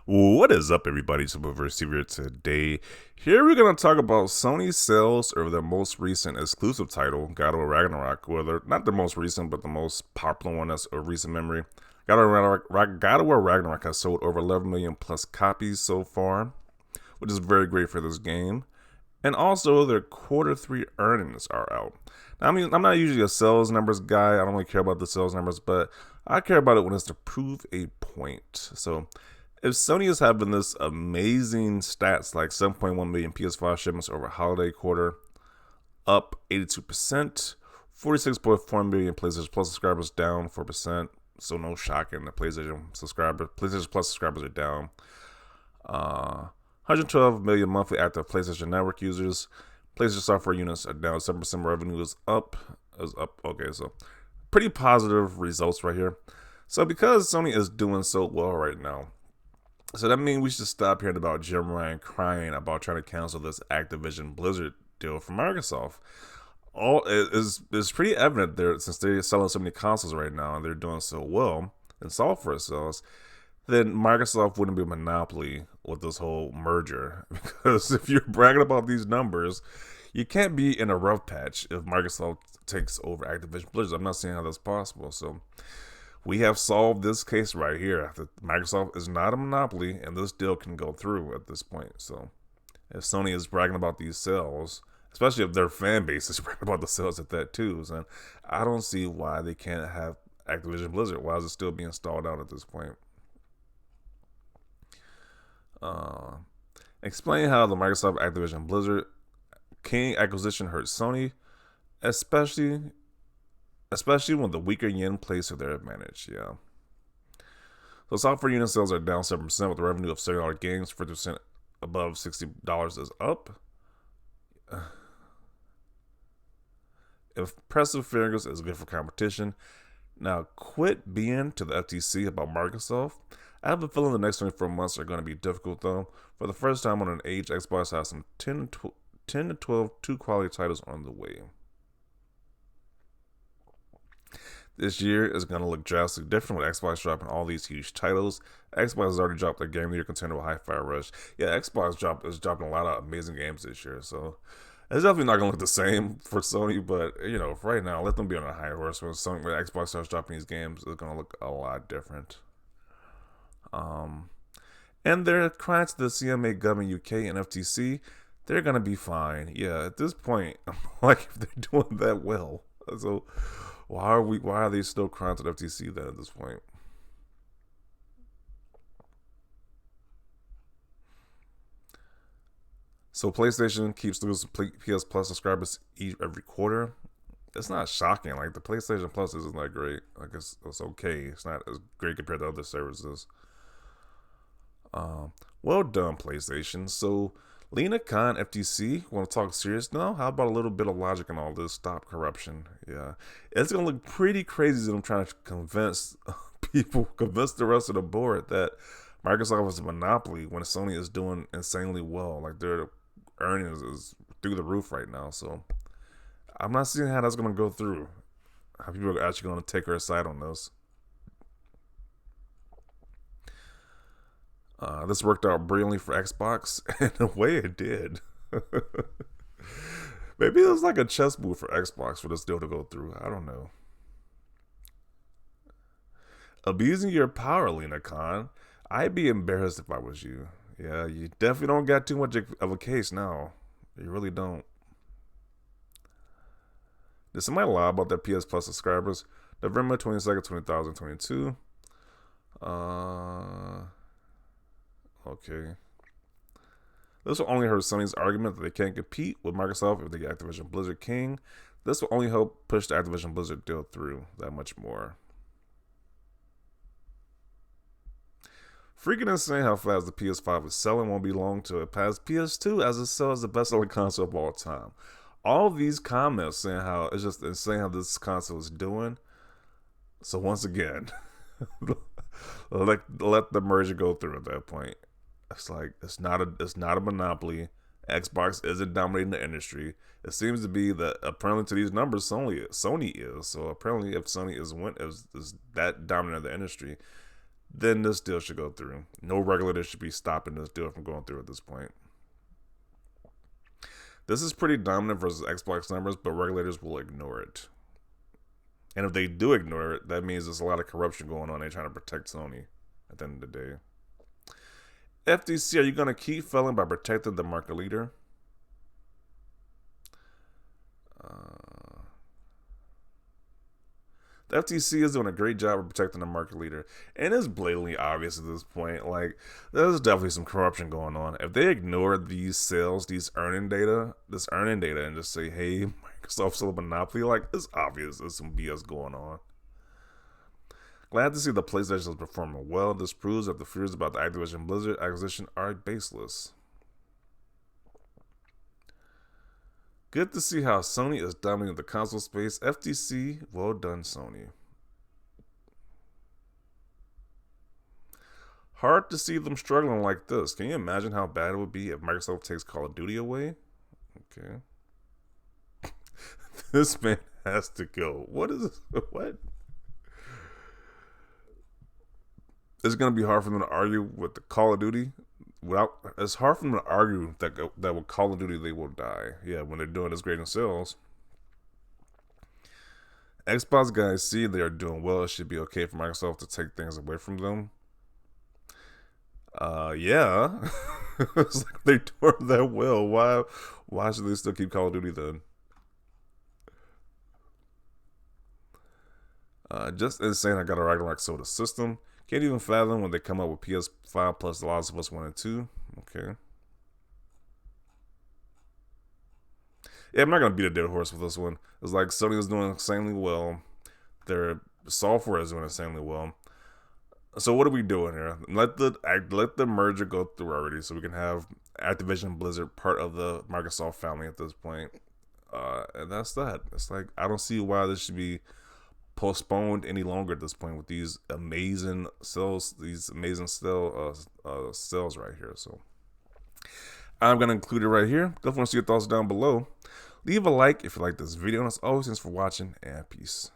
What is up, everybody? Subversive here today. Here we're going to talk about Sony's sales over their most recent exclusive title, God of War Ragnarok. Well, they're not the most recent, but the most popular one that's of recent memory. God of War Ragnarok has sold over 11 million plus copies so far, which is very great for this game. And also, their quarter 3 earnings are out. Now, I mean, I'm not usually a sales numbers guy. I don't really care about the sales numbers, but I care about it when it's to prove a point. So, if Sony is having this amazing stats like 7.1 million PS5 shipments over holiday quarter, up 82%, 46.4 million PlayStation Plus subscribers, down 4%. So no shocking, the PlayStation Plus subscribers are down. 112 million monthly active PlayStation Network users. PlayStation software units are down 7%. Revenue is up. Okay, so pretty positive results right here. So because Sony is doing so well right now, so that means we should stop hearing about Jim Ryan crying about trying to cancel this Activision Blizzard deal from Microsoft. All is pretty evident there, since they're selling so many consoles right now and they're doing so well in software sales, then Microsoft wouldn't be a monopoly with this whole merger. Because if you're bragging about these numbers, you can't be in a rough patch if Microsoft takes over Activision Blizzard. I'm not seeing how that's possible. So we have solved this case right here. Microsoft is not a monopoly, and this deal can go through at this point. So if Sony is bragging about these sales, especially if their fan base is bragging about the sales at that too, then I don't see why they can't have Activision Blizzard. Why is it still being stalled out at this point? Explain how the Microsoft Activision Blizzard King acquisition hurt Sony, especially when the weaker yen plays to their advantage. Yeah. So software unit sales are down 7%, with the revenue of $70 games 50% above $60 is up. Impressive figures is good for competition. Now quit being to the FTC about Microsoft. I have a feeling the next 24 months are going to be difficult though. For the first time on an age, Xbox has some 10 to 12 two quality titles on the way. This year is going to look drastically different with Xbox dropping all these huge titles. Xbox has already dropped a Game of the Year contender with Hi-Fi Rush. Yeah, Xbox is dropping a lot of amazing games this year, so it's definitely not going to look the same for Sony, but, you know, for right now, let them be on a high horse. When Xbox starts dropping these games, it's going to look a lot different. And they're crying to the CMA, government, UK, and FTC. They're going to be fine. Yeah, at this point, like, if they're doing that well. So why are they still crying to the FTC then at this point? So PlayStation keeps losing PS Plus subscribers every quarter. It's not shocking. Like, the PlayStation Plus isn't that great. Like, it's okay. It's not as great compared to other services. Well done, PlayStation. So Lena Khan, FTC, want to talk serious now? How about a little bit of logic in all this? Stop corruption. Yeah. It's going to look pretty crazy that I'm trying to convince the rest of the board that Microsoft is a monopoly when Sony is doing insanely well. Like, their earnings is through the roof right now. So I'm not seeing how that's going to go through. How people are actually going to take her side on this. This worked out brilliantly for Xbox, and the way it did. Maybe it was like a chess move for Xbox for this deal to go through. I don't know. Abusing your power, Lena Khan. I'd be embarrassed if I was you. Yeah, you definitely don't got too much of a case now. You really don't. Did somebody lie about their PS Plus subscribers? November 22nd, 2022. Okay. This will only hurt Sony's argument that they can't compete with Microsoft if they get Activision Blizzard King. This will only help push the Activision Blizzard deal through that much more. Freaking insane how fast the PS5 is selling won't be long till it passes PS2 as it sells the best-selling console of all time. All of these comments saying how it's just insane how this console is doing. So once again, let the merger go through at that point. It's like it's not a monopoly. Xbox isn't dominating the industry. It seems to be that apparently to these numbers, Sony is. So apparently, if Sony is that dominant in the industry, then this deal should go through. No regulator should be stopping this deal from going through at this point. This is pretty dominant versus Xbox numbers, but regulators will ignore it. And if they do ignore it, that means there's a lot of corruption going on. They're trying to protect Sony at the end of the day. FTC, are you going to keep failing by protecting the market leader? The FTC is doing a great job of protecting the market leader, and it's blatantly obvious at this point. Like, there's definitely some corruption going on. If they ignore these sales, this earning data, and just say, "Hey, Microsoft's still a monopoly," like, it's obvious there's some BS going on. Glad to see the PlayStation is performing well. This proves that the fears about the Activision Blizzard acquisition are baseless. Good to see how Sony is dominating the console space. FTC, well done, Sony. Hard to see them struggling like this. Can you imagine how bad it would be if Microsoft takes Call of Duty away? Okay. This man has to go. What is this? What? It's going to be hard for them to argue with the Call of Duty. It's hard for them to argue that with Call of Duty they will die. Yeah, when they're doing this great in sales. Xbox guys see they are doing well. It should be okay for Microsoft to take things away from them. Yeah. It's like they're doing that well. Why should they still keep Call of Duty then? Just insane. I got a Ragnarok Soda system. Can't even fathom when they come up with PS5 plus The Last of Us 1 and 2. Okay. Yeah, I'm not going to beat a dead horse with this one. It's like Sony is doing insanely well. Their software is doing insanely well. So what are we doing here? Let the merger go through already so we can have Activision Blizzard part of the Microsoft family at this point. And that's that. It's like, I don't see why this should be postponed any longer at this point with these amazing sales, sales right here. So I'm gonna include it right here. Definitely want to see your thoughts down below. Leave a like if you like this video, and as always, thanks for watching, and peace.